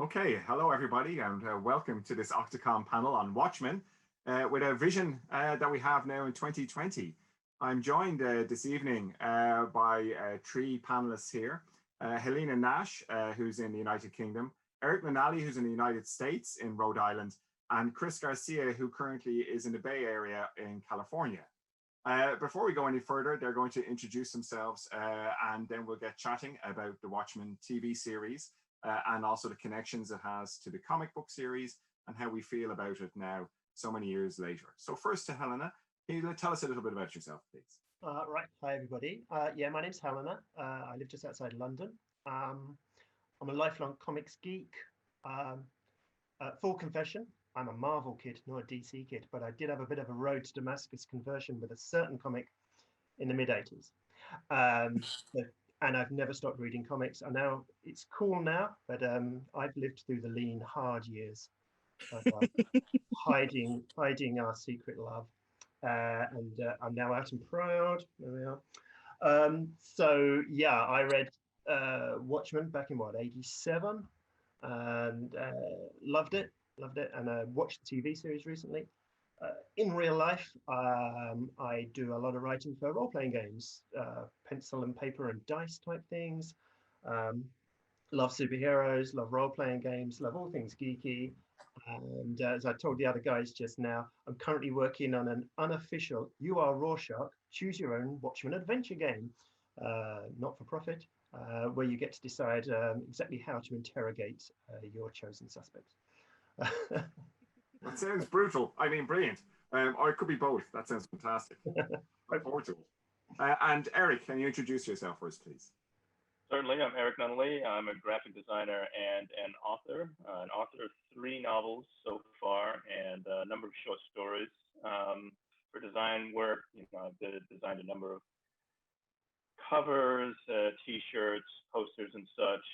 Okay, hello everybody, and welcome to this Octocom panel on Watchmen with a vision that we have now in 2020. I'm joined this evening by three panelists here. Helena Nash, who's in the United Kingdom, Errick Nunnally, who's in the United States in Rhode Island, and Chris Garcia, who currently is in the Bay Area in California. Before we go any further, they're going to introduce themselves and then we'll get chatting about the Watchmen TV series and also the connections it has to the comic book series and how we feel about it now, so many years later. So first to Helena, can you tell us a little bit about yourself, please? Right, hi everybody. Yeah, my name's Helena. I live just outside London. I'm a lifelong comics geek. Full confession, I'm a Marvel kid, not a DC kid, but I did have a bit of a road to Damascus conversion with a certain comic in the mid-80s. And I've never stopped reading comics. And now it's cool now, but I've lived through the lean, hard years of hiding our secret love. And I'm now out and proud. There we are. So yeah, I read Watchmen back in what, 87, and loved it, and I watched the TV series recently. In real life, I do a lot of writing for role-playing games, pencil and paper and dice type things. Love superheroes, love role-playing games, love all things geeky. And as I told the other guys just now, I'm currently working on an unofficial You Are Rorschach, choose your own Watchmen adventure game, not for profit, where you get to decide exactly how to interrogate your chosen suspect. That sounds brutal. I mean, brilliant. Or it could be both. That sounds fantastic. Look forward to it. And Errick, can you introduce yourself first, please? Certainly, I'm Errick Nunnally. I'm a graphic designer and an author of 3 novels so far and a number of short stories. For design work, I've designed a number of covers, T-shirts, posters, and such.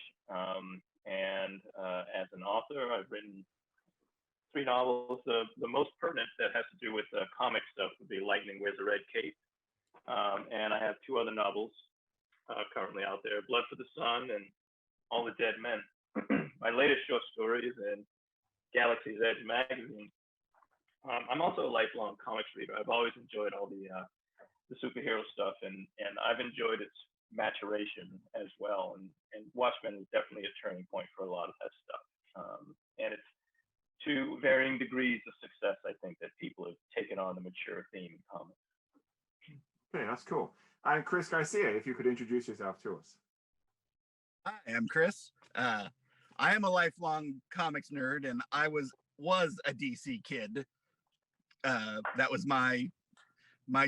As an author, I've written 3 novels. The most pertinent that has to do with comic stuff would be Lightning Wears a Red Cape. And I have 2 other novels currently out there, Blood for the Sun and All the Dead Men. My latest short story is in Galaxy's Edge magazine. I'm also a lifelong comics reader. I've always enjoyed all the superhero stuff, and I've enjoyed its maturation as well. And Watchmen is definitely a turning point for a lot of that stuff. And it's to varying degrees of success, I think, that people have taken on the mature theme in comics. Okay, that's cool. And Chris Garcia, if you could introduce yourself to us. Hi, I'm Chris. I am a lifelong comics nerd, and I was a DC kid. That was my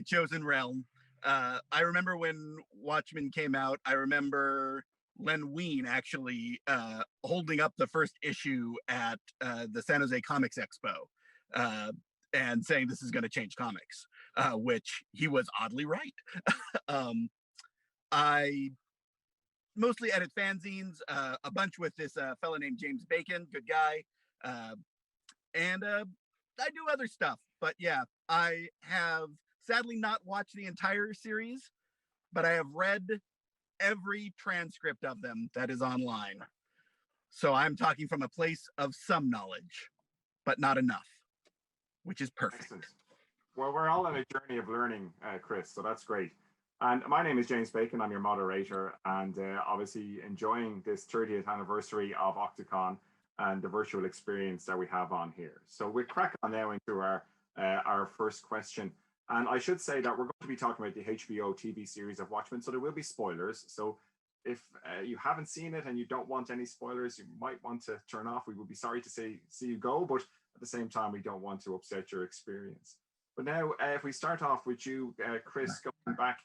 chosen realm. I remember when Watchmen came out. I remember Len Wein actually holding up the first issue at the San Jose Comics Expo and saying this is going to change comics, which he was oddly right. I mostly edit fanzines, a bunch with this fella named James Bacon, good guy, and I do other stuff. But yeah, I have sadly not watched the entire series, but I have read every transcript of them that is online. So I'm talking from a place of some knowledge, but not enough, which is perfect. Excellent. Well, we're all on a journey of learning, Chris, so that's great. And my name is James Bacon. I'm your moderator, and obviously enjoying this 30th anniversary of Octocon and the virtual experience that we have on here. So we'll crack on now into our first question. And I should say that we're going to be talking about the HBO TV series of Watchmen, so there will be spoilers. So if you haven't seen it and you don't want any spoilers, you might want to turn off. We would be sorry to see you go, but at the same time, we don't want to upset your experience. But now, if we start off with you, Chris, going back,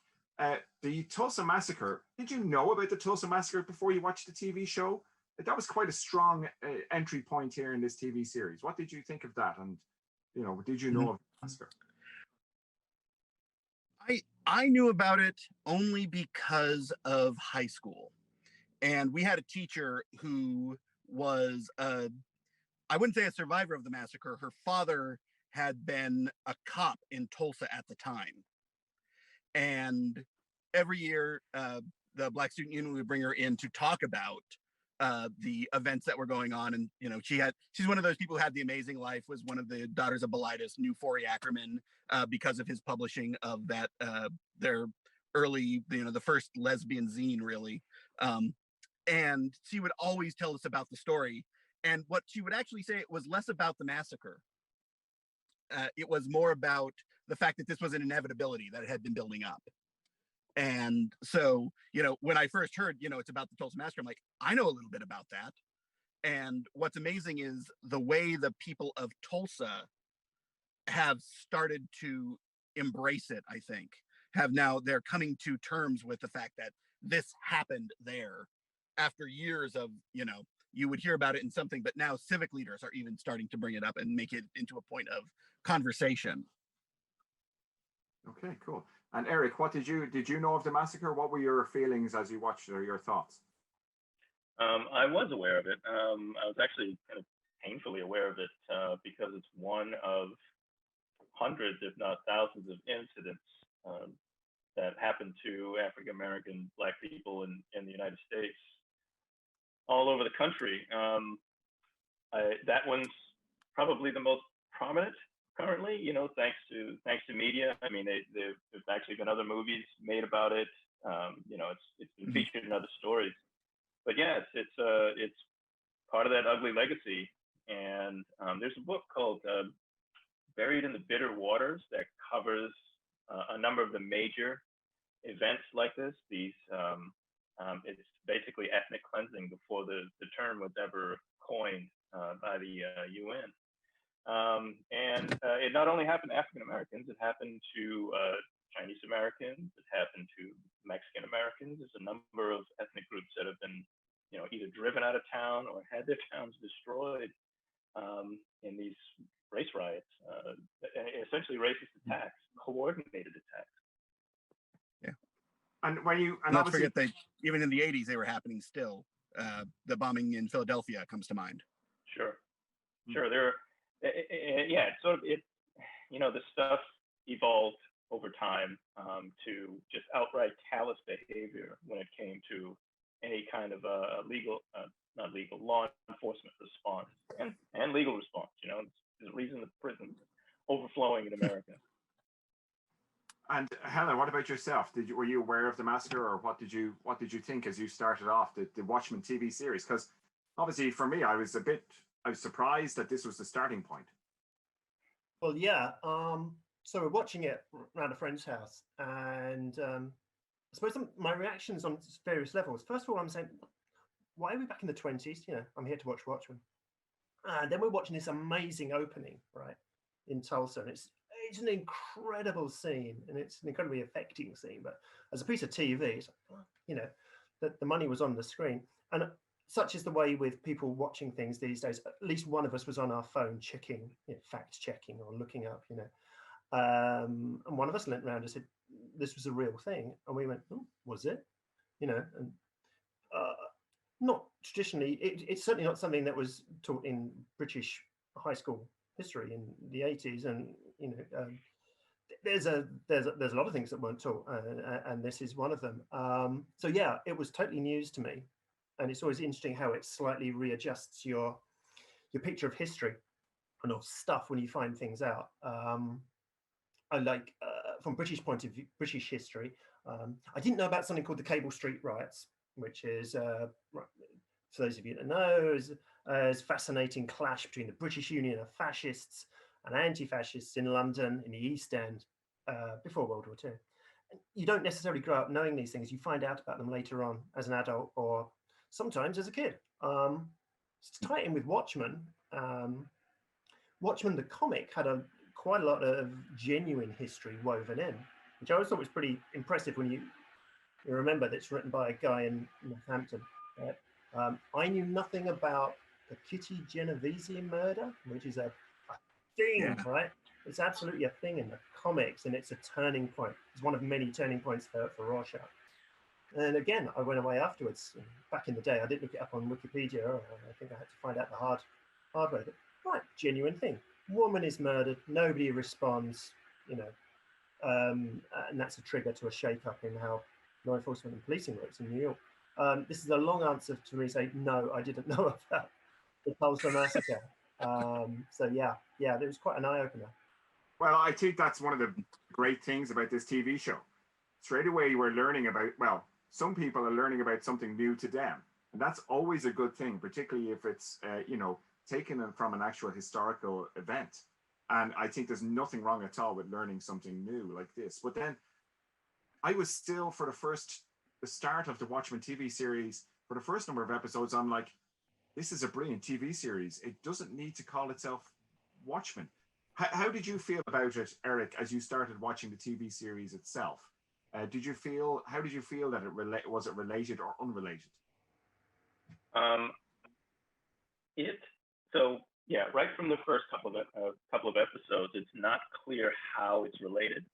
the Tulsa Massacre, did you know about the Tulsa Massacre before you watched the TV show? That was quite a strong entry point here in this TV series. What did you think of that? And, did you know of the massacre? I knew about it only because of high school. And we had a teacher who was, I wouldn't say a survivor of the massacre. Her father had been a cop in Tulsa at the time. And every year, the Black Student Union would bring her in to talk about the events that were going on. And, you know, she's one of those people who had the amazing life, was one of the daughters of Bilitis, knew Forey Ackerman because of his publishing of that, their early, you know, the first lesbian zine, really. And she would always tell us about the story. And what she would actually say, it was less about the massacre. It was more about the fact that this was an inevitability that had been building up. And so, you know, when I first heard, you know, it's about the Tulsa Massacre, I'm like, I know a little bit about that. And what's amazing is the way the people of Tulsa have started to embrace it, I think. They're coming to terms with the fact that this happened there after years of, you know, you would hear about it in something, but now civic leaders are even starting to bring it up and make it into a point of conversation. Okay, cool. And Errick, what did you know of the massacre? What were your feelings as you watched it, or your thoughts? I was aware of it. I was actually kind of painfully aware of it because it's one of hundreds, if not thousands, of incidents that happened to African American Black people in the United States, all over the country. That one's probably the most prominent currently, you know, thanks to media. I mean, there's actually been other movies made about it. You know, it's been featured in other stories. But yeah, it's part of that ugly legacy. And there's a book called Buried in the Bitter Waters that covers a number of the major events like this. It's basically ethnic cleansing before the term was ever coined by the UN. And it not only happened to African Americans, it happened to Chinese Americans, it happened to Mexican Americans. There's a number of ethnic groups that have been, you know, either driven out of town or had their towns destroyed in these race riots, essentially racist attacks, coordinated attacks. Yeah. And when you and not forget that even in the 80s they were happening still. The bombing in Philadelphia comes to mind. Sure. Yeah, it's sort of it. You know, the stuff evolved over time to just outright callous behavior when it came to any kind of not legal, law enforcement response and legal response. You know, there's a reason the prisons overflowing in America. And Helena, what about yourself? Were you aware of the massacre, or what did you think as you started off the Watchmen TV series? Because obviously, for me, I was surprised that this was the starting point. Well, yeah. So we're watching it around a friend's house, and I suppose my reactions on various levels. First of all, I'm saying, why are we back in the 20s? You know, I'm here to watch Watchmen. And then we're watching this amazing opening, right, in Tulsa, and it's an incredible scene, and it's an incredibly affecting scene. But as a piece of TV, it's like, you know, that the money was on the screen. And such is the way with people watching things these days. At least one of us was on our phone checking, you know, fact checking or looking up, you know. And one of us leant around and said, this was a real thing. And we went, oh, was it? You know, and not traditionally, it's certainly not something that was taught in British high school history in the 80s. And, you know, there's a lot of things that weren't taught, and this is one of them. So yeah, it was totally news to me. And it's always interesting how it slightly readjusts your picture of history and of stuff when you find things out. I like, from British point of view, British history, I didn't know about something called the Cable Street Riots, which is, for those of you that know, is a fascinating clash between the British Union of fascists and anti-fascists in London in the East End before World War II. And you don't necessarily grow up knowing these things. You find out about them later on as an adult or sometimes as a kid. To tie it in with Watchmen, Watchmen the comic had quite a lot of genuine history woven in, which I always thought was pretty impressive when you remember that it's written by a guy in Northampton. I knew nothing about the Kitty Genovese murder, which is a thing, right? It's absolutely a thing in the comics, and it's a turning point. It's one of many turning points for Rorschach. And again, I went away afterwards. Back in the day, I didn't look it up on Wikipedia. I think I had to find out the hard way. But right, genuine thing. Woman is murdered. Nobody responds. You know, and that's a trigger to a shake-up in how law enforcement and policing works in New York. This is a long answer to me saying, no, I didn't know about the Tulsa Massacre. So yeah, it was quite an eye-opener. Well, I think that's one of the great things about this TV show. Straight away, we're learning about, well, some people are learning about something new to them. And that's always a good thing, particularly if it's, taken from an actual historical event. And I think there's nothing wrong at all with learning something new like this. But then I was still, for the start of the Watchmen TV series, for the first number of episodes, I'm like, this is a brilliant TV series. It doesn't need to call itself Watchmen. How did you feel about it, Errick, as you started watching the TV series itself? How did you feel that was it related or unrelated? So yeah, right from the first couple of episodes, it's not clear how it's related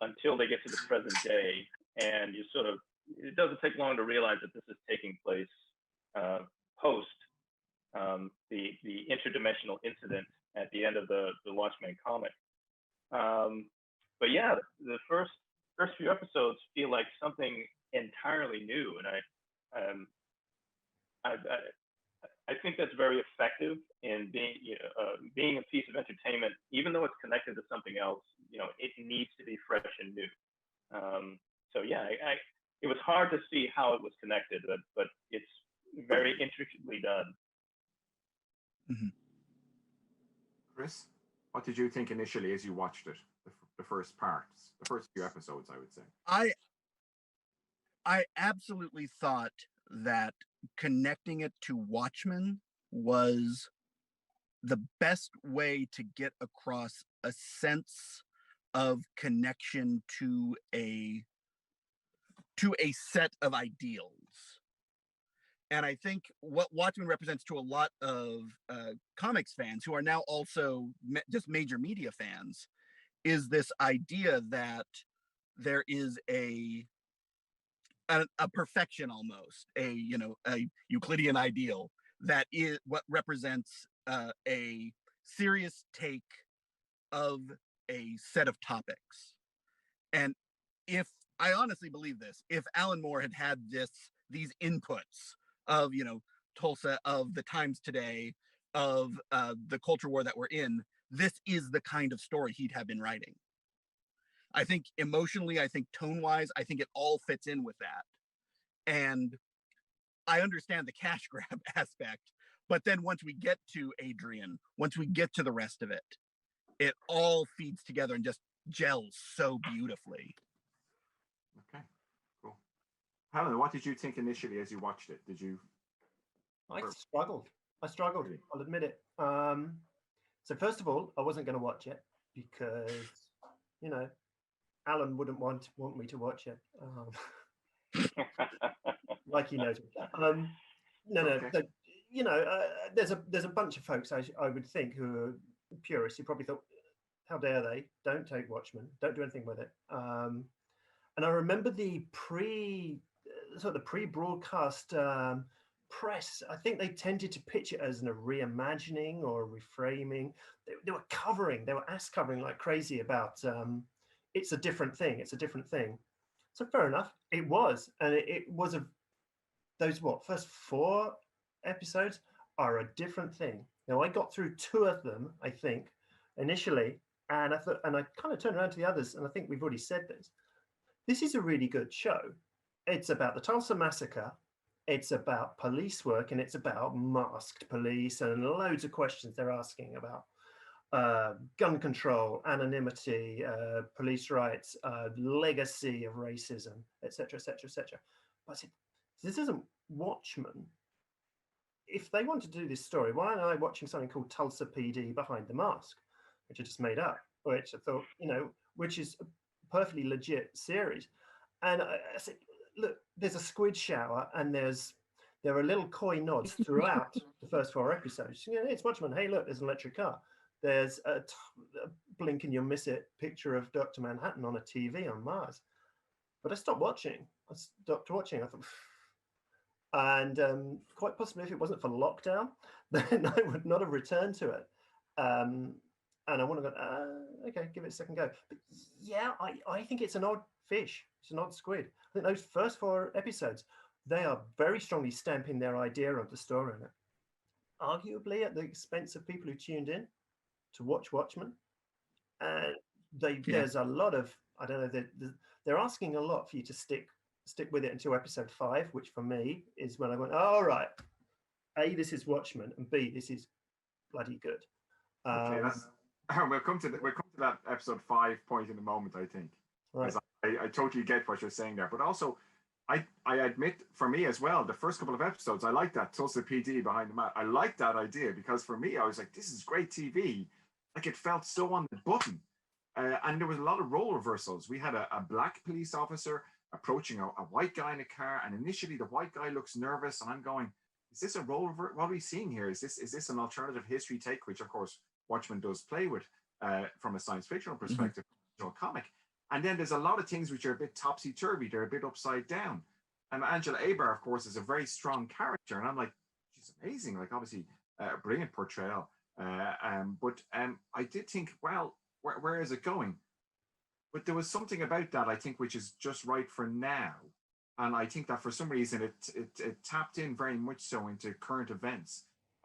until they get to the present day, and it doesn't take long to realize that this is taking place post the interdimensional incident at the end of the Watchmen comic. But yeah, the first few episodes feel like something entirely new, and I think that's very effective in being a piece of entertainment, even though it's connected to something else. It needs to be fresh and new. So yeah, it was hard to see how it was connected, but it's very intricately done. Mm-hmm. Chris, what did you think initially as you watched it? The first few episodes, I would say. I absolutely thought that connecting it to Watchmen was the best way to get across a sense of connection to a set of ideals. And I think what Watchmen represents to a lot of comics fans who are now also just major media fans is this idea that there is a perfection, almost a Euclidean ideal that is what represents a serious take of a set of topics. And if I honestly believe this, if Alan Moore had these inputs of Tulsa, of the times today, of the culture war that we're in, this is the kind of story he'd have been writing. I think emotionally, I think tone-wise, I think it all fits in with that. And I understand the cash grab aspect, but then once we get to Adrian, once we get to the rest of it, it all feeds together and just gels so beautifully. Okay, cool. Helena, what did you think initially as you watched it? I struggled. Really? I'll admit it. So first of all, I wasn't going to watch it because, Alan wouldn't want me to watch it. Like he knows. No. Okay. So, there's a bunch of folks I would think who are purists who probably thought, how dare they? Don't take Watchmen. Don't do anything with it. And I remember the pre-broadcast press. I think they tended to pitch it as a reimagining or a reframing. They were ass covering like crazy about it's a different thing. It's a different thing. So fair enough. It was, and it was those first 4 episodes are a different thing. Now I got through 2 of them, I think, initially, and I kind of turned around to the others, and I think we've already said this. This is a really good show. It's about the Tulsa Massacre. It's about police work, and it's about masked police and loads of questions they're asking about gun control, anonymity, police rights, legacy of racism, etc., etc., etc. But this isn't Watchmen. If they want to do this story, why aren't I watching something called Tulsa PD Behind the Mask, which I just made up, which I thought, which is a perfectly legit series. And I said, look, there's a squid shower, and there are little coy nods throughout the first 4 episodes. It's Watchmen. Hey, look, there's an electric car. There's a blink and you'll miss it picture of Dr. Manhattan on a TV on Mars. But I stopped watching. I thought, and quite possibly if it wasn't for lockdown, then I would not have returned to it. And I want to go, okay, give it a second go. But yeah, I think it's an odd fish. It's an odd squid. I think those first 4 episodes they are very strongly stamping their idea of the story in it, arguably at the expense of people who tuned in to watch Watchmen. And there's a lot of, I don't know, they're asking a lot for you to stick with it until episode 5, which for me is when I went, all right, A, this is Watchmen, and B, this is bloody good. Okay, we'll come to that episode 5 point in a moment, I think. Right. I totally get what you're saying there, but also I admit, for me as well, the first couple of episodes, I like that Tulsa PD behind the mat. I like that idea because for me, I was like, this is great TV. Like, it felt so on the button. And there was a lot of role reversals. We had a black police officer approaching a white guy in a car, and initially the white guy looks nervous, and I'm going, is this a role reversal? What are we seeing here? Is this an alternative history take, which of course Watchmen does play with from a science fictional perspective, comic. And then there's a lot of things which are a bit topsy-turvy. They're a bit upside down. And Angela Abar, of course, is a very strong character. And I'm like, she's amazing. Like, obviously, a brilliant portrayal. But I did think, well, where is it going? But there was something about that, I think, which is just right for now. And I think that for some reason it tapped in very much so into current events.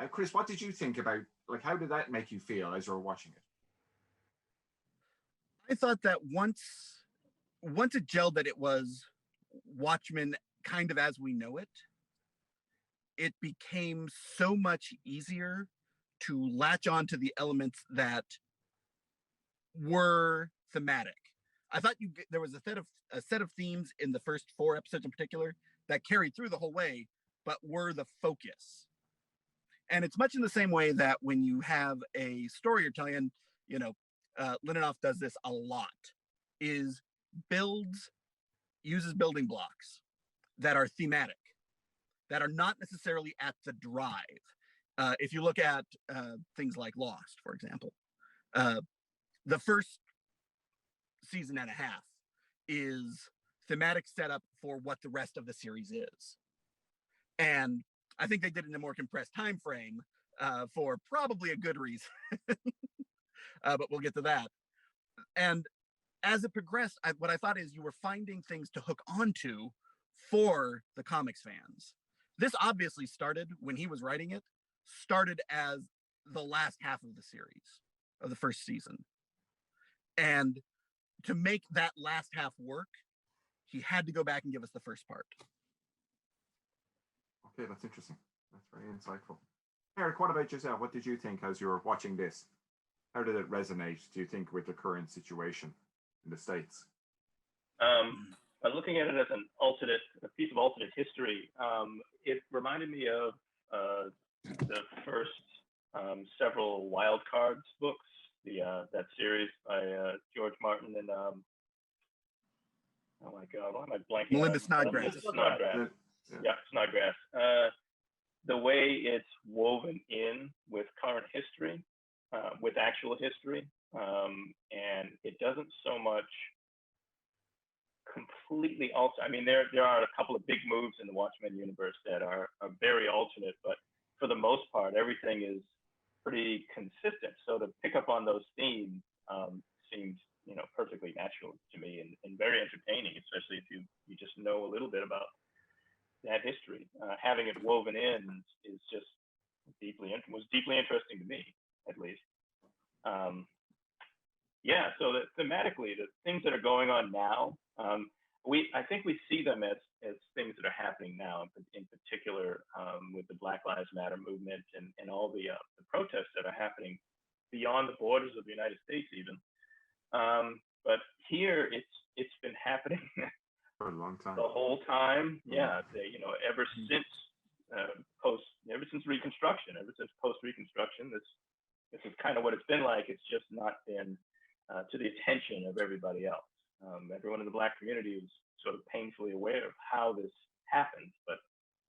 Chris, what did you think about, like, how did that make you feel as you were watching it? I thought that once it gelled that it was Watchmen kind of as we know it, it became so much easier to latch on to the elements that were thematic. I thought there was a set of themes in the first 4 episodes in particular that carried through the whole way, but were the focus. And it's much in the same way that when you have a story you're telling, you know, Lindelof does this a lot, is uses building blocks that are thematic, that are not necessarily at the drive. If you look at things like Lost, for example, the first season and a half is thematic setup for what the rest of the series is. And I think they did it in a more compressed time frame for probably a good reason. But we'll get to that. And as it progressed, what I thought is you were finding things to hook onto for the comics fans. This obviously started when he was writing it, started as the last half of the series, of the first season. And to make that last half work, he had to go back and give us the first part. Okay, that's interesting. That's very insightful. Errick, what about yourself? What did you think as you were watching this? How did it resonate, do you think, with the current situation in the States? By looking at it as a piece of alternate history, it reminded me of the first several Wild Cards books, that series by George Martin and oh my God, why am I blanking? Melinda Snodgrass. Yeah, Snodgrass. The way it's woven in with current history, with actual history, and it doesn't so much completely alter. I mean, there are a couple of big moves in the Watchmen universe that are very alternate, but for the most part, everything is pretty consistent. So to pick up on those themes seems, perfectly natural to me and very entertaining, especially if you just know a little bit about that history. Having it woven in is just was deeply interesting to me, at least. So thematically, the things that are going on now, I think we see them as things that are happening now, in particular with the Black Lives Matter movement and all the protests that are happening beyond the borders of the United States, even. But here, it's been happening for a long time. The whole time. Yeah, ever since Reconstruction, ever since post-Reconstruction, this is kind of what it's been like. It's just not been to the attention of everybody else. Everyone in the Black community was sort of painfully aware of how this happened, but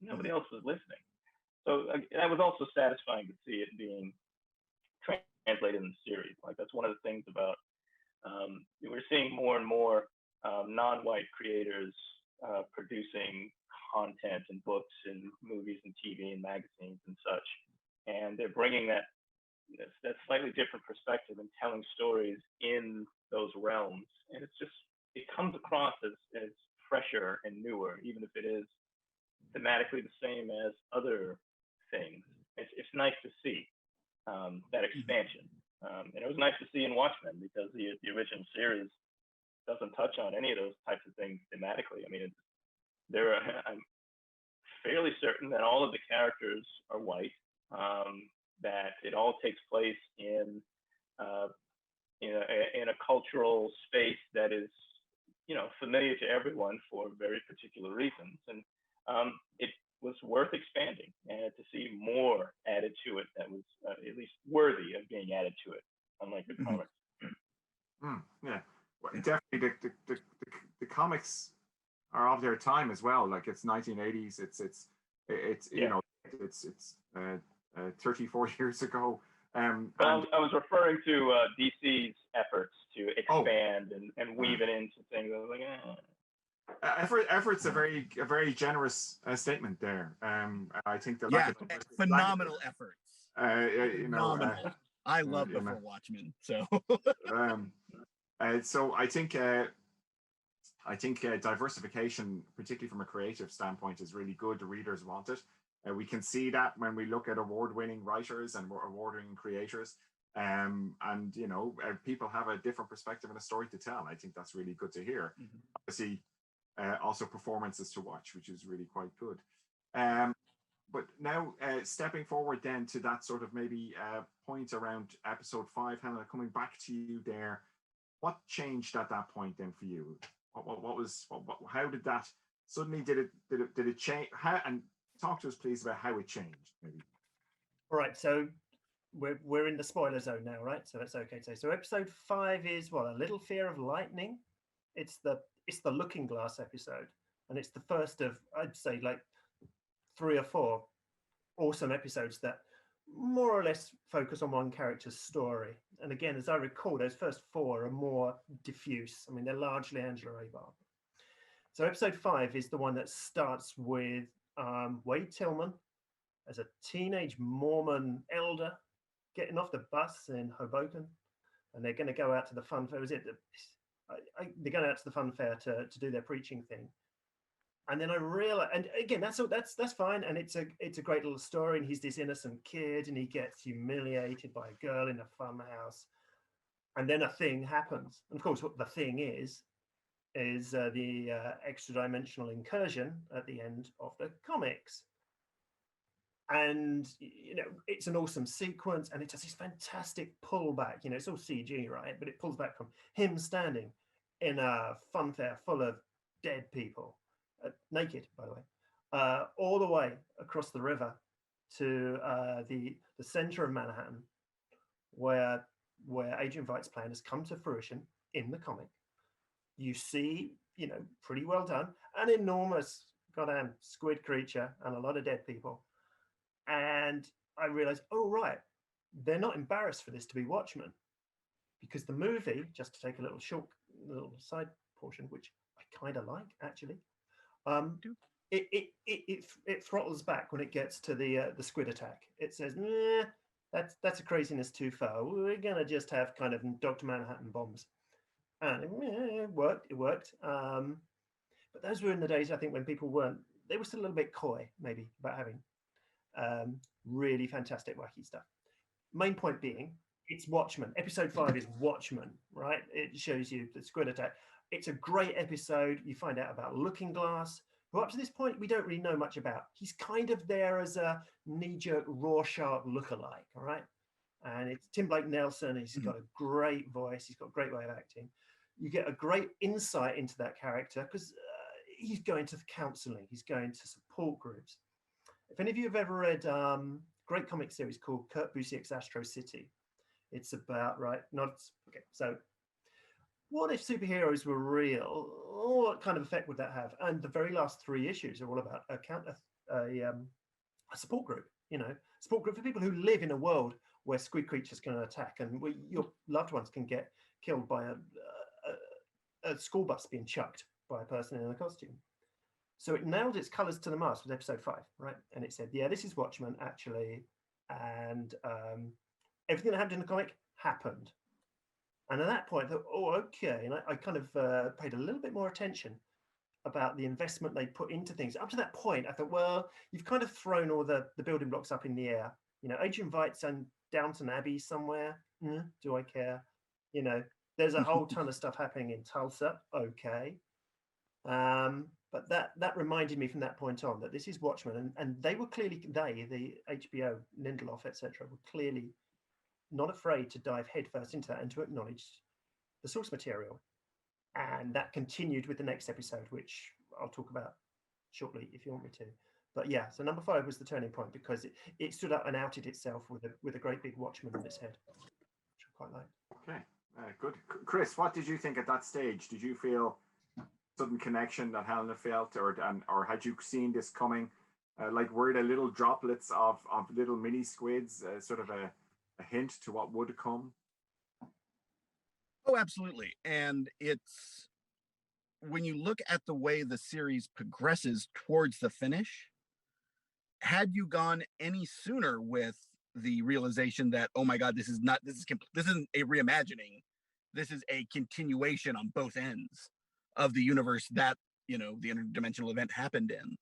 nobody else was listening. So that was also satisfying to see it being translated in the series. Like, that's one of the things about we're seeing more and more non-white creators producing content and books and movies and TV and magazines and such, and they're bringing that slightly different perspective and telling stories in those realms, and it comes across as fresher and newer, even if it is thematically the same as other things. It's nice to see that expansion. And it was nice to see in Watchmen, because the original series doesn't touch on any of those types of things thematically. I mean, I'm fairly certain that all of the characters are white, that it all takes place in a cultural space that is, familiar to everyone for very particular reasons. And it was worth expanding and to see more added to it that was at least worthy of being added to it, unlike the comics. Yeah, well, definitely the comics are of their time as well. Like, it's 1980s. It's 34 years ago. I was referring to DC's efforts to expand and weave it into things. I was like, Effort's a very generous statement there. I think that phenomenal efforts. Phenomenal. I love before Watchmen. So so I think diversification, particularly from a creative standpoint, is really good. The readers want it. We can see that when we look at award-winning writers and award-winning creators, and people have a different perspective and a story to tell. I think that's really good to hear. Obviously, also performances to watch, which is really quite good. But now, stepping forward then to that sort of maybe point around episode 5, Helena, coming back to you there, what changed at that point then for you? How did that suddenly did it change? And talk to us, please, about how it changed, maybe. All right, so we're in the spoiler zone now, right? So that's okay to say. So episode 5 is what? A Little Fear of Lightning. It's the Looking Glass episode, and it's the first of, I'd say, like 3 or 4 awesome episodes that more or less focus on one character's story. And again, as I recall, those first 4 are more diffuse. I mean, they're largely Angela Abar. So episode 5 is the one that starts with Wade Tillman as a teenage Mormon elder getting off the bus in Hoboken, and they're going to go out to the fun fair. They're going out to the fun fair to do their preaching thing. And then I realized, and again, that's fine, and it's a great little story. And he's this innocent kid, and he gets humiliated by a girl in a fun house, and then a thing happens. And of course, what the thing is the extra-dimensional incursion at the end of the comics. And it's an awesome sequence, and it does this fantastic pullback. It's all CG, right? But it pulls back from him standing in a fun fair full of dead people. Naked, by the way, all the way across the river to the center of Manhattan, where Adrian Veidt's plan has come to fruition in the comic. You see, pretty well done, an enormous goddamn squid creature and a lot of dead people. And I realized, oh right, they're not embarrassed for this to be Watchmen, because the movie, just to take a little side portion, which I kind of like actually. It throttles back when it gets to the squid attack. It says, nah, that's a craziness too far. We're gonna just have kind of Dr. Manhattan bombs, and it worked. But those were in the days, I think, when people they were still a little bit coy, maybe, about having really fantastic wacky stuff. Main point being, it's Watchmen. Episode 5 is Watchmen, right? It shows you the squid attack. It's a great episode. You find out about Looking Glass, who up to this point we don't really know much about. He's kind of there as a knee-jerk Rorschach lookalike, all right? And it's Tim Blake Nelson. He's got a great voice. He's got a great way of acting. You get a great insight into that character because he's going to counseling. He's going to support groups. If any of you have ever read a great comic series called Kurt Busiek's Astro City, it's about, so what if superheroes were real? What kind of effect would that have? And the very last 3 issues are all about a support group, support group for people who live in a world where squid creatures can attack and where your loved ones can get killed by a school bus being chucked by a person in a costume. So it nailed its colors to the mast with episode 5, right? And it said, yeah, this is Watchmen, actually. And everything that happened in the comic happened. And at that point, I thought, oh, okay. And I kind of paid a little bit more attention. about the investment they put into things. Up to that point, I thought, well, you've kind of thrown all the building blocks up in the air. You know, Adrian Veidt's and Downton Abbey somewhere. Do I care? You know, there's a whole ton of stuff happening in Tulsa. Okay. But that reminded me from that point on that this is Watchmen, and they were clearly, the HBO, Lindelof, etc., were clearly not afraid to dive headfirst into that and to acknowledge the source material. And that continued with the next episode, which I'll talk about shortly if you want me to. But yeah, so number 5 was the turning point because it stood up and outed itself with a great big Watchman on its head, which I quite like. Okay, good. Chris, what did you think at that stage? Did you feel sudden connection that Helena felt, or had you seen this coming? Like, were the little droplets of little mini squids sort of a hint to what would come? Oh, absolutely. And it's, when you look at the way the series progresses towards the finish, had you gone any sooner with the realization that, oh my God, this isn't a reimagining, this is a continuation on both ends of the universe that, you know, the interdimensional event happened in.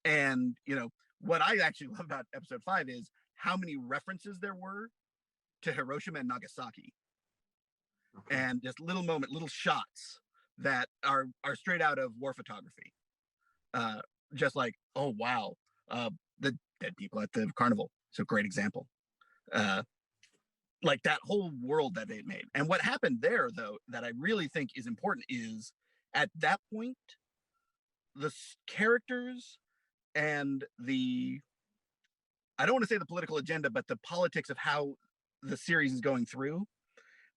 And, you know, what I actually love about episode 5 is how many references there were to Hiroshima and Nagasaki. Okay. And just little shots that are straight out of war photography. Just like, oh wow, the dead people at the carnival. So great example. Like that whole world that they made. And what happened there, though, that I really think is important is at that point, the characters and I don't want to say the political agenda, but the politics of how the series is going through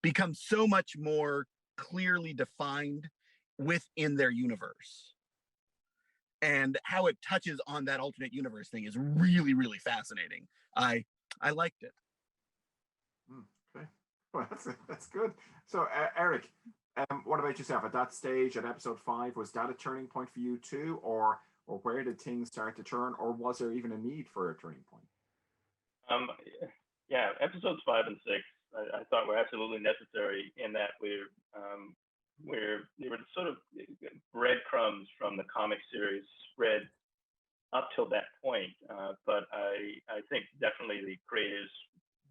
become so much more clearly defined within their universe. And how it touches on that alternate universe thing is really, really fascinating. I liked it. Okay, well, that's good. So, Errick, what about yourself at that stage at episode 5? Was that a turning point for you too, or where did things start to turn, or was there even a need for a turning point? Yeah, episodes 5 and 6, I thought were absolutely necessary in that they were sort of breadcrumbs from the comic series spread up till that point. But I think definitely the creators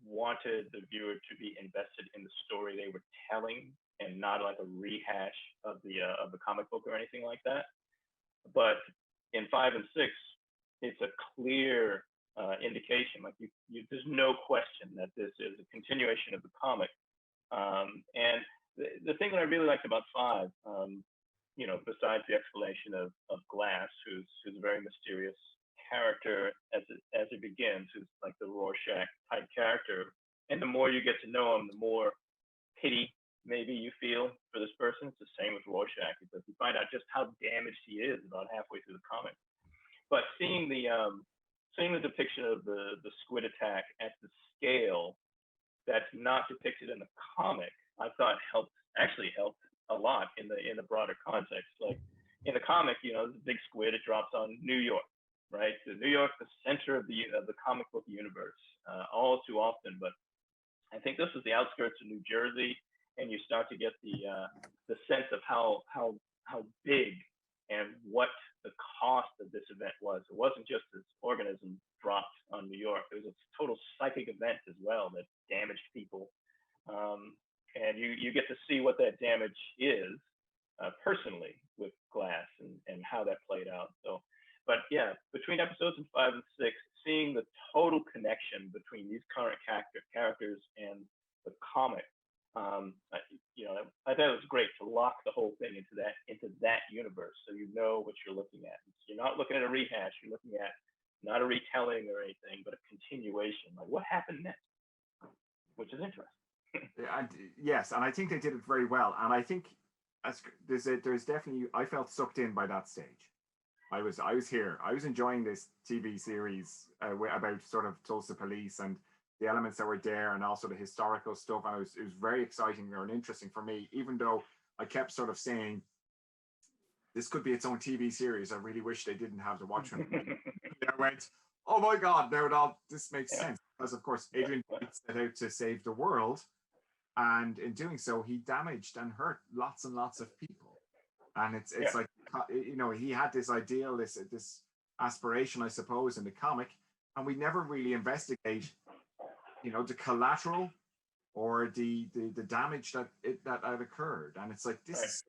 wanted the viewer to be invested in the story they were telling and not like a rehash of the comic book or anything like that. But in 5 and 6, it's a clear indication, like there's no question that this is a continuation of the comic. And the thing that I really liked about 5, you know, besides the explanation of Glass, who's a very mysterious character as it begins, who's like the Rorschach type character, and the more you get to know him, the more pity maybe you feel for this person. It's the same with Rorschach, because you find out just how damaged he is about halfway through the comic. But seeing the depiction of the squid attack at the scale that's not depicted in the comic, I thought actually helped a lot in the broader context. Like in the comic, you know, the big squid, it drops on New York, right? So New York, the center of the comic book universe, all too often. But I think this was the outskirts of New Jersey, and you start to get the sense of how big and what the cost of this event was. It wasn't just this organism dropped on New York. It was a total psychic event as well that damaged people. And you get to see what that damage is personally with Glass and how that played out. So, but yeah, between episodes 5 and 6, seeing the total connection between these current characters and the comic, you know, I thought it was great to lock the whole thing into that universe, so you know what you're looking at. You're not looking at a rehash. You're looking at not a retelling or anything, but a continuation. Like what happened next, which is interesting. Yes, and I think they did it very well. And I think there's definitely, I felt sucked in by that stage. I was here. I was enjoying this TV series about sort of Tulsa police and the elements that were there, and also the historical stuff. And it was very exciting and interesting for me, even though I kept sort of saying, this could be its own TV series. I really wish they didn't have the Watchmen. I went, oh my God, now this makes sense. Because of course, Adrian set out to save the world. And in doing so, he damaged and hurt lots and lots of people. And it's like you know, he had this ideal, this aspiration, I suppose, in the comic, and we never really investigate, you know, the collateral or the damage that occurred. And it's like this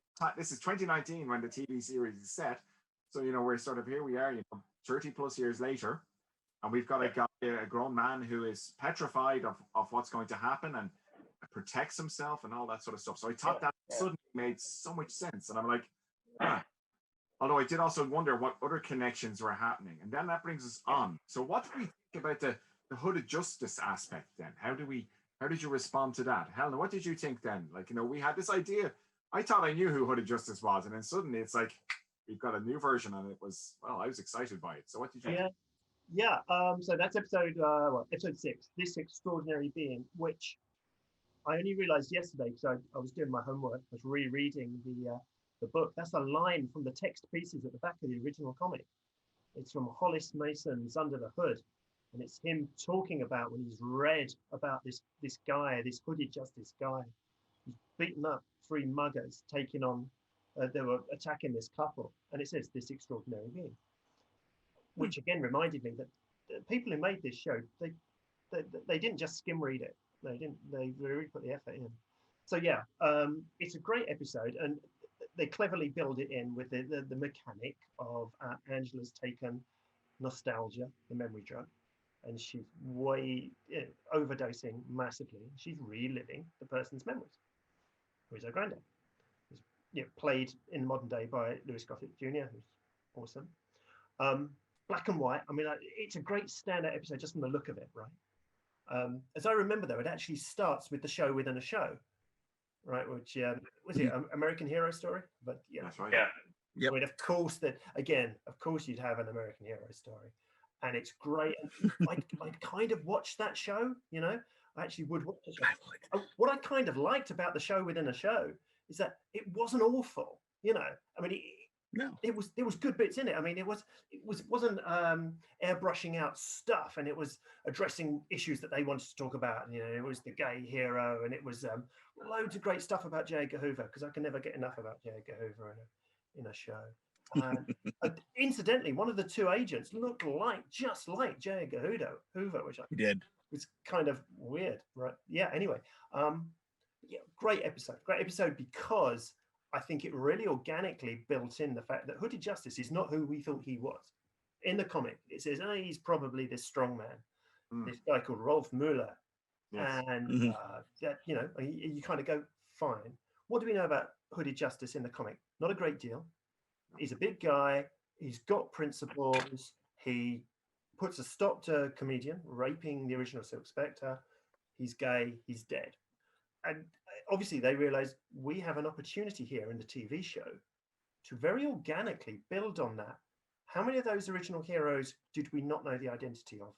is 2019 when the TV series is set. So, you know, we're sort of, here we are, you know, 30 plus years later, and we've got a guy, a grown man who is petrified of what's going to happen and protects himself and all that sort of stuff. So I thought that suddenly made so much sense. And I'm like, although I did also wonder what other connections were happening. And then that brings us on. So what do we think about the hooded justice aspect then? How did you respond to that? Helena, what did you think then? Like, you know, we had this idea. I thought I knew who hooded justice was. And then suddenly it's like, we've got a new version, and it was, well, I was excited by it. So what did you think? Yeah, so that's episode 6, This Extraordinary Being, which I only realized yesterday because I was doing my homework, I was rereading the book. That's a line from the text pieces at the back of the original comic. It's from Hollis Mason's Under the Hood, and it's him talking about when he's read about this guy, this hooded justice guy. He's beaten up 3 muggers, taking on, they were attacking this couple, and it says this extraordinary being, which again reminded me that the people who made this show, they didn't just skim read it. They really put the effort in. So yeah, it's a great episode, and they cleverly build it in with the mechanic of Angela's taken nostalgia, the memory drug, and she's overdosing massively. She's reliving the person's memories, who is her granddad. Who's played in modern day by Louis Gossett Jr., who's awesome. Black and white. I mean, it's a great standout episode just from the look of it, right? As I remember, though, it actually starts with the show within a show, right? Which was it American Hero Story? But yeah, That's right. Yeah. Yep. I mean, of course, you'd have an American Hero Story, and it's great. And I'd kind of watched that show, you know. I actually would watch the show. What I kind of liked about the show within a show is that it wasn't awful, you know. I mean, there was good bits in it. I mean, it wasn't airbrushing out stuff, and it was addressing issues that they wanted to talk about. You know, it was the gay hero, and it was loads of great stuff about J. Edgar Hoover, because I can never get enough about J. Edgar Hoover in a show. Incidentally, one of the 2 agents looked just like J. Edgar Hoover, which was kind of weird, right? Yeah. Anyway, great episode because I think it really organically built in the fact that Hooded Justice is not who we thought he was. In the comic, it says, he's probably this strong man, this guy called Rolf Mueller. Yes. And, you know, you kind of go, fine. What do we know about Hooded Justice in the comic? Not a great deal. He's a big guy. He's got principles. He puts a stop to a comedian raping the original Silk Spectre. He's gay. He's dead. And obviously they realize we have an opportunity here in the TV show to very organically build on that. How many of those original heroes did we not know the identity of?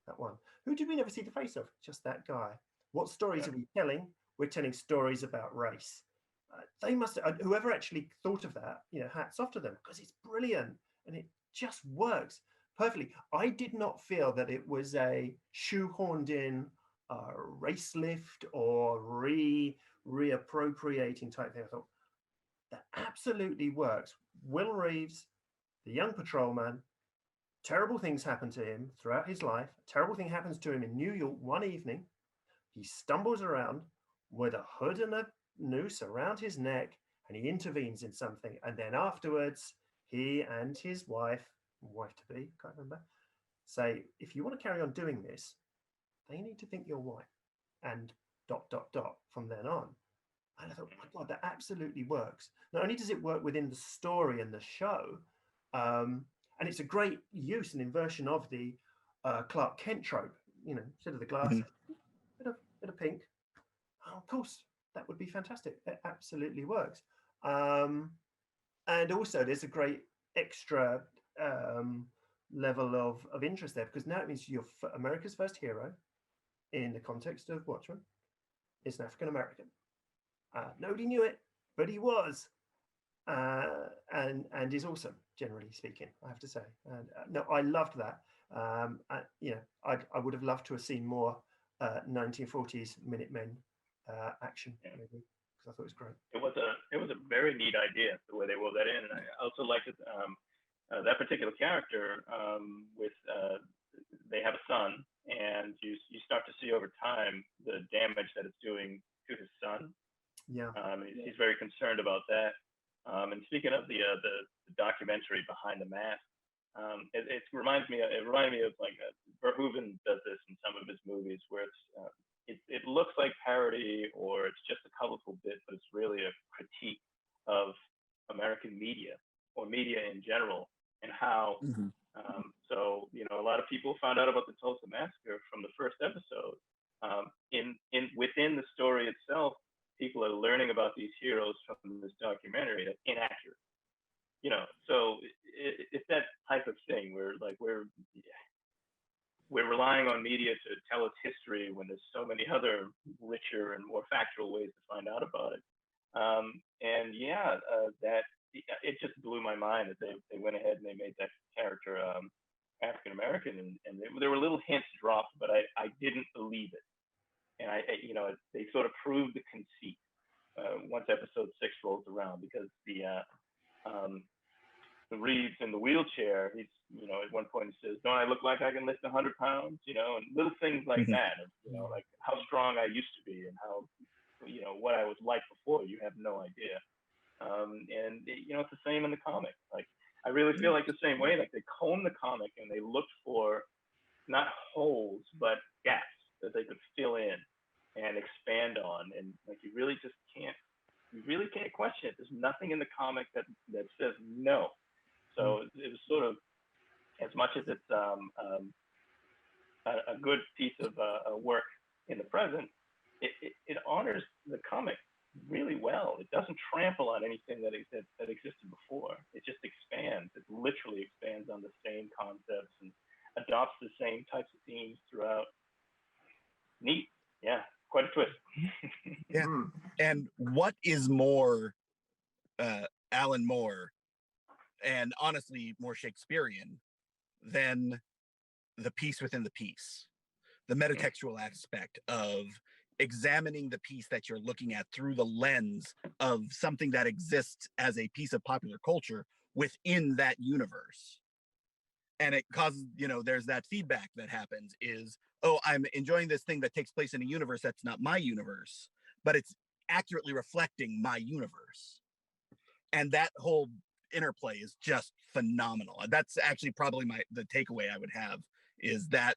That one. Who did we never see the face of? Just that guy. What stories are we telling? We're telling stories about race. They must, whoever actually thought of that, you know, hats off to them, because it's brilliant and it just works perfectly. I did not feel that it was a shoehorned in race lift or reappropriating type thing. I thought that absolutely works. Will Reeves, the young patrolman, terrible things happen to him throughout his life. A terrible thing happens to him in New York one evening. He stumbles around with a hood and a noose around his neck, and he intervenes in something. And then afterwards, he and his wife-to-be, can't remember, say, if you want to carry on doing this, they need to think you're white, and ... from then on. And I thought, oh my God, that absolutely works. Not only does it work within the story and the show, and it's a great use and inversion of the Clark Kent trope, you know, instead of the glasses, bit of pink. Oh, of course, that would be fantastic. It absolutely works. And also there's a great extra level of interest there, because now it means you're America's first hero in the context of Watchmen is an African American. Nobody knew it, but he was, and is awesome, generally speaking, I have to say. And no, I loved that. You know, I would have loved to have seen more 1940s Minutemen action, maybe, because I thought it was great. It was a very neat idea the way they wove that in, and I also liked it. That particular character they have a son, and you start to see over time the damage that it's doing to his son. Yeah. He's very concerned about that. And speaking of the documentary Behind the Mask, it reminded me of like Verhoeven does this in some of his movies, where it looks like parody or it's just a colorful bit, but it's really a critique of American media or media in general, and how so a lot of people found out about the Tulsa Massacre from the first episode. Within the story itself, people are learning about these heroes from this documentary that's inaccurate. So it's that type of thing where like we're relying on media to tell its history when there's so many other richer and more factual ways to find out about it. That it just blew my mind that they went ahead and they made that character African American, and there were little hints dropped, but I didn't believe it, and they sort of proved the conceit once episode 6 rolls around, because the Reeves in the wheelchair, he's at one point he says, "Don't I look like I can lift 100 pounds?" And little things like that, like how strong I used to be and how what I was like before. You have no idea. It's the same in the comic. Like I really feel like the same way. Like they combed the comic and they looked for not holes but gaps that they could fill in and expand on, and like you really can't question it. There's nothing in the comic that says no. So it was sort of, as much as it's a good piece of work in the present, it honors the comic really well. It doesn't trample on anything that existed before. It just expands. It literally expands on the same concepts and adopts the same types of themes throughout. Neat. Yeah, quite a twist. Yeah. And what is more Alan Moore, and honestly more Shakespearean, than the piece within the piece, the metatextual aspect of examining the piece that you're looking at through the lens of something that exists as a piece of popular culture within that universe. And it causes, there's that feedback that happens is, oh, I'm enjoying this thing that takes place in a universe that's not my universe, but it's accurately reflecting my universe. And that whole interplay is just phenomenal. That's actually probably the takeaway I would have, is that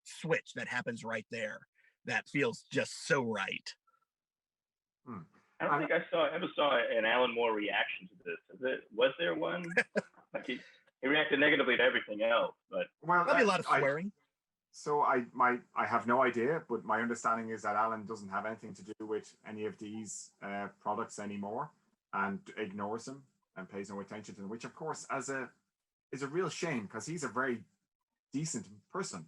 switch that happens right there that feels just so right. I don't think I ever saw an Alan Moore reaction to this. Was there one? Like he reacted negatively to everything else, but there'll be a lot of swearing. I have no idea, but my understanding is that Alan doesn't have anything to do with any of these products anymore, and ignores them and pays no attention to them, which of course is a real shame, because he's a very decent person.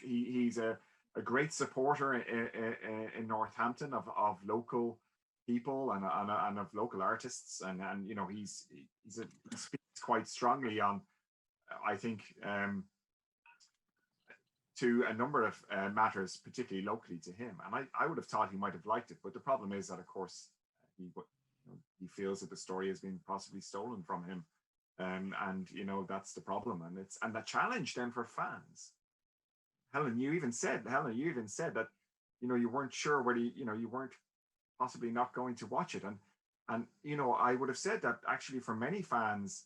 He's a great supporter in Northampton of local people and of local artists, and he speaks quite strongly on, I think, to a number of matters, particularly locally to him. And I would have thought he might have liked it, but the problem is that, of course, he feels that the story has been possibly stolen from him, and that's the problem, and the challenge then for fans. Helena, you even said that you weren't sure whether you weren't possibly not going to watch it, and I would have said that actually for many fans,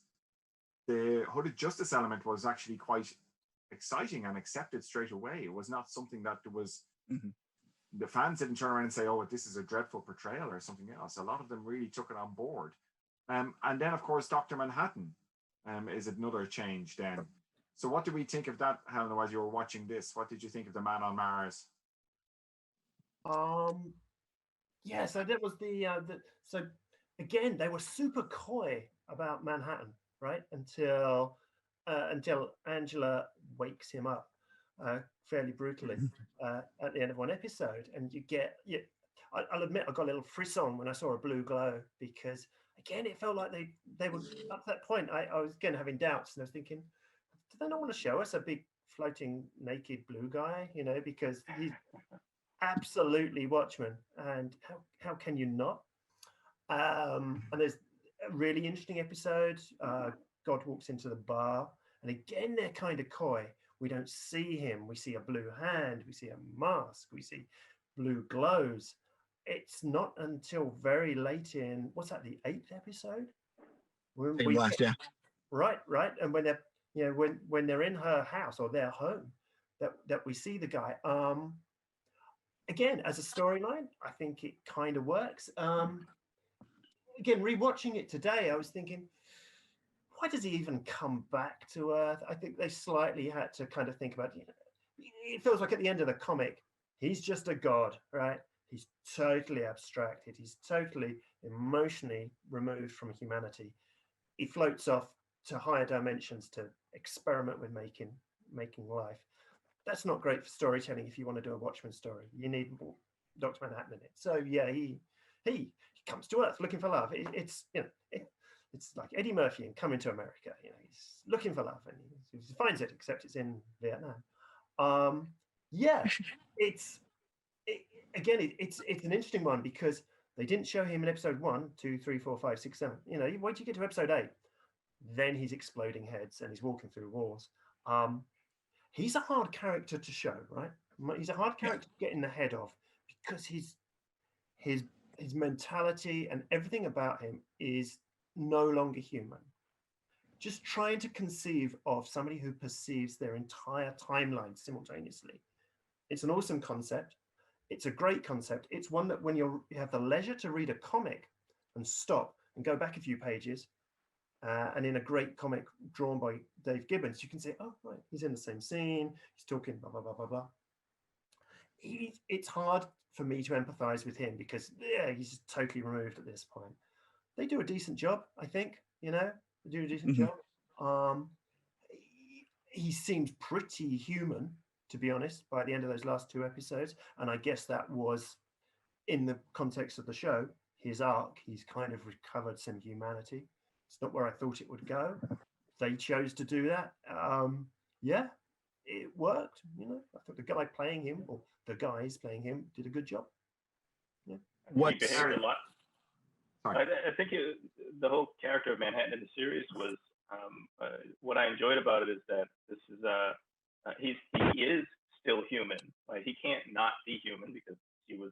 the hooded justice element was actually quite exciting and accepted straight away. It was not something that there was. The fans didn't turn around and say, "Oh, this is a dreadful portrayal" or something else. A lot of them really took it on board. And then, of course, Dr. Manhattan is another change then. So what do we think of that, Helena, as you were watching this? What did you think of the Man on Mars? Yeah, so that was so again, they were super coy about Manhattan, right? Until Angela wakes him up fairly brutally at the end of one episode, and I'll admit I got a little frisson when I saw a blue glow, because again it felt like they were, up to that point I was again having doubts, and I was thinking, do they not want to show us a big floating naked blue guy, because absolutely Watchmen, and how can you not? And there's a really interesting episode. God walks into the bar, and again they're kind of coy. We don't see him. We see a blue hand. We see a mask. We see blue glows. It's not until very late in, what's that, the 8th episode? When Same last, yeah. Right. And when they're, when they're in her house or their home, that we see the guy. Again, as a storyline, I think it kind of works. Again, rewatching it today, I was thinking, why does he even come back to Earth? I think they slightly had to kind of think about, it feels like at the end of the comic, he's just a god, right? He's totally abstracted. He's totally emotionally removed from humanity. He floats off to higher dimensions to experiment with making life. That's not great for storytelling if you want to do a Watchmen story. You need more Dr. Manhattan in it. So yeah, he comes to Earth looking for love. It's like Eddie Murphy in Coming to America. He's looking for love and he finds it, except it's in Vietnam. Yeah, it's an interesting one because they didn't show him in episode 1, 2, 3, 4, 5, 6, 7. Wait till you get to episode 8, then he's exploding heads and he's walking through walls. He's a hard character to show, right? He's a hard character to get in the head of because his mentality and everything about him is no longer human. Just trying to conceive of somebody who perceives their entire timeline simultaneously. It's an awesome concept. It's a great concept. It's one that when you have the leisure to read a comic and stop and go back a few pages, and in a great comic drawn by Dave Gibbons, you can say, oh, right, he's in the same scene. He's talking blah, blah, blah, blah, blah. It's hard for me to empathize with him because he's totally removed at this point. They do a decent job, I think, they do a decent job. He seems pretty human, to be honest, by the end of those last 2 episodes. And I guess that was, in the context of the show, his arc. He's kind of recovered some humanity. It's not where I thought it would go. They chose to do that. It worked. I thought the guy playing him, or the guys playing him, did a good job. Yeah. He behaved a lot. I think the whole character of Manhattan in the series was what I enjoyed about it is that this is he is still human. Like he can't not be human because he was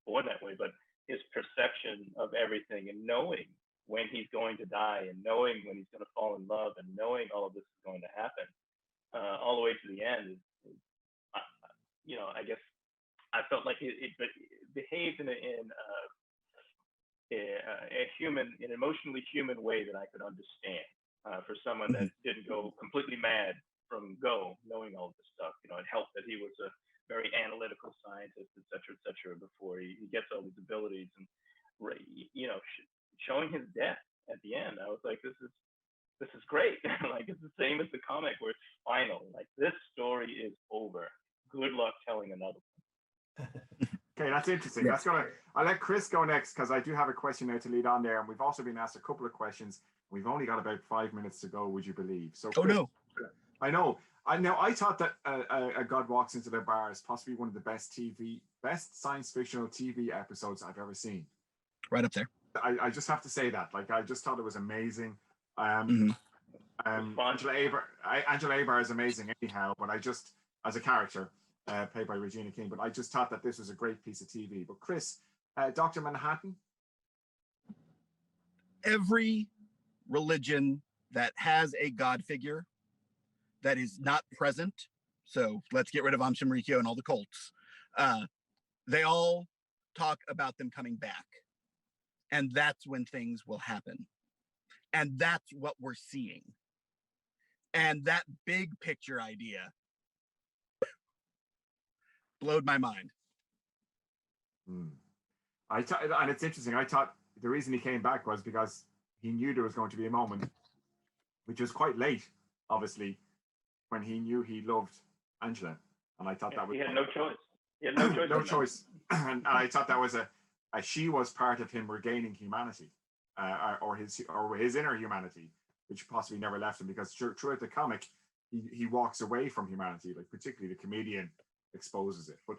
born that way. But his perception of everything and knowing when he's going to die and knowing when he's going to fall in love and knowing all of this is going to happen all the way to the end is I guess I felt like it behaved in an emotionally human way that I could understand for someone that didn't go completely mad from go, knowing all this stuff. It helped that he was a very analytical scientist, et cetera, before he gets all these abilities. And showing his death at the end, I was like, this is great. Like it's the same as the comic where it's final. Like this story is over. Good luck telling another one. Okay, that's interesting. I'll let Chris go next because I do have a question now to lead on there, and we've also been asked a couple of questions. We've only got about 5 minutes to go, would you believe? So, Chris, no. I know. I thought that a God Walks Into the Bar is possibly one of the best science fictional TV episodes I've ever seen. Right up there. I just have to say that. Like, I just thought it was amazing. Angela Abar is amazing anyhow, but I just, as a character, played by Regina King, but I just thought that this was a great piece of TV. But Chris, Dr. Manhattan? Every religion that has a God figure that is not present, so let's get rid of Amshamrikyo and all the cults, they all talk about them coming back. And that's when things will happen. And that's what we're seeing. And that big picture idea blowed my mind. And it's interesting. I thought the reason he came back was because he knew there was going to be a moment, which was quite late, obviously, when he knew he loved Angela. And I thought that was... He had no choice. He had no choice. No choice. And I thought that was she was part of him regaining humanity, or his inner humanity, which possibly never left him, because throughout the comic, he walks away from humanity, like particularly the comedian exposes it. But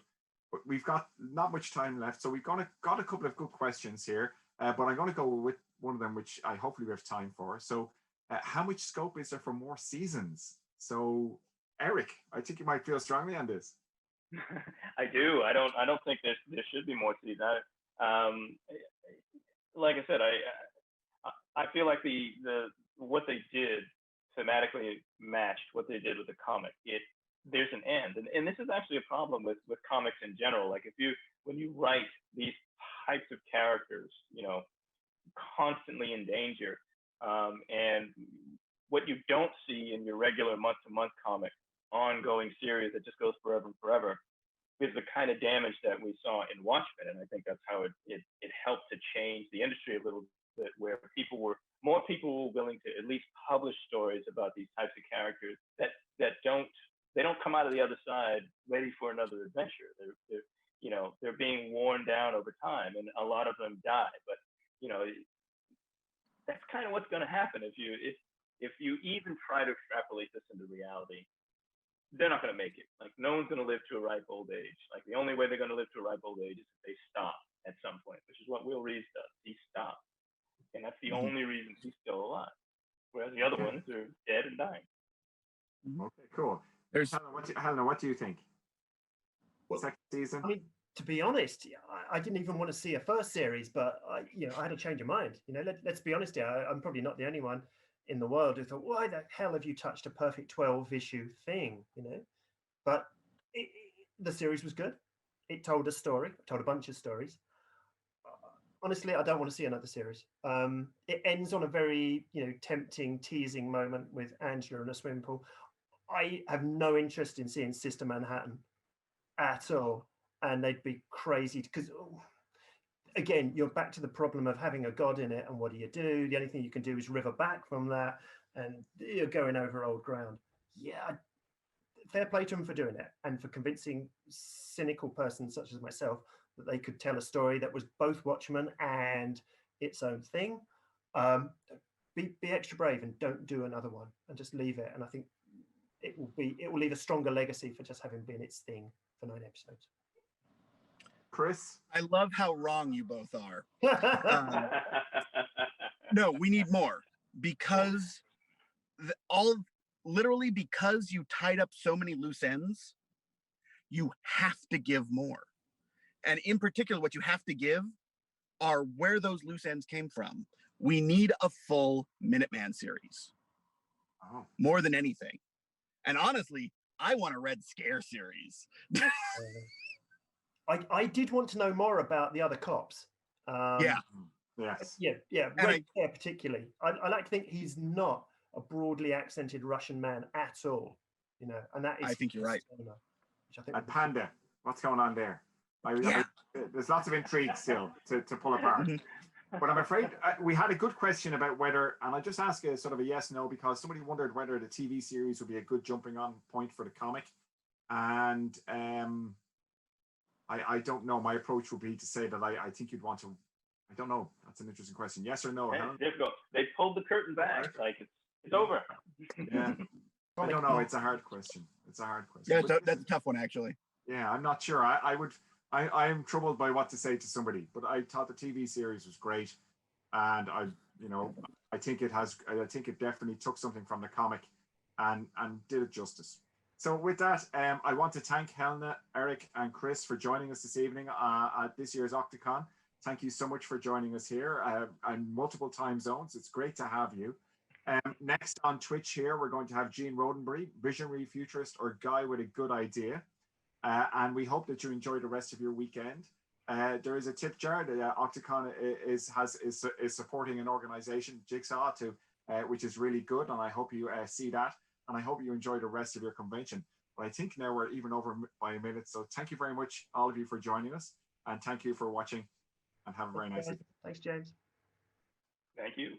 but we've got not much time left, so we've got a couple of good questions here. But I'm going to go with one of them, which I hopefully we have time for. So, how much scope is there for more seasons? So, Errick, I think you might feel strongly on this. I do. I don't think there should be more seasons. Like I said, I feel like the what they did thematically matched what they did with the comic. There's an end, and this is actually a problem with comics in general. Like when you write these types of characters, constantly in danger, and what you don't see in your regular month-to-month comic ongoing series that just goes forever and forever is the kind of damage that we saw in Watchmen. And I think that's how it helped to change the industry a little bit, where more people were willing to at least publish stories about these types of characters that don't come out of the other side ready for another adventure. They're being worn down over time, and a lot of them die. But that's kind of what's going to happen if you even try to extrapolate this into reality. They're not going to make it. Like, no one's going to live to a ripe old age. Like, the only way they're going to live to a ripe old age is if they stop at some point, which is what Will Reeves does. He stops, and that's the only reason he's still alive. Whereas the other ones are dead and dying. Okay, cool. Helena, what do you think? Second season? I mean, to be honest, I didn't even want to see a first series, but I had a change of mind. Let's be honest here. I'm probably not the only one in the world who thought, why the hell have you touched a perfect 12-issue thing? But the series was good. It told a story. It told a bunch of stories. Honestly, I don't want to see another series. It ends on a very, tempting, teasing moment with Angela in a swimming pool. I have no interest in seeing Sister Manhattan at all, and they'd be crazy because, again, you're back to the problem of having a god in it, and what do? The only thing you can do is river back from that, and you're going over old ground. Yeah, fair play to them for doing it, and for convincing cynical persons such as myself that they could tell a story that was both Watchmen and its own thing. Be extra brave and don't do another one, and just leave it. And I think it will leave a stronger legacy for just having been its thing for 9 episodes. Chris? I love how wrong you both are. No, we need more, because literally because you tied up so many loose ends, you have to give more. And in particular, what you have to give are where those loose ends came from. We need a full Minuteman series. Oh. More than anything. And honestly, I want a Red Scare series. I did want to know more about the other cops. Yes. Yeah. Red Scare particularly. I like to think he's not a broadly accented Russian man at all. And that is. I think you're right. And Panda, what's going on there? There's lots of intrigue still to pull apart. But I'm afraid we had a good question about whether, and I just ask a sort of a yes, no, because somebody wondered whether the TV series would be a good jumping on point for the comic. And I don't know. My approach would be to say that I think you'd want to, I don't know. That's an interesting question. Yes or no? It's difficult. They pulled the curtain back. Like it's over. Yeah. I don't know. It's a hard question. Yeah, that's a tough one, actually. Yeah, I'm not sure. I'm troubled by what to say to somebody, but I thought the TV series was great, and I think it definitely took something from the comic, and did it justice. So with that, I want to thank Helena, Errick, and Chris for joining us this evening at this year's Octocon. Thank you so much for joining us here in multiple time zones. It's great to have you. Next on Twitch here, we're going to have Gene Roddenberry, visionary futurist or guy with a good idea. And we hope that you enjoy the rest of your weekend. There is a tip jar that Octocon is supporting an organization, Jigsaw, which is really good, and I hope you see that, and I hope you enjoy the rest of your convention. But I think now we're even over by a minute, so thank you very much, all of you, for joining us, and thank you for watching, and have a very nice evening. Thanks, James. Thank you.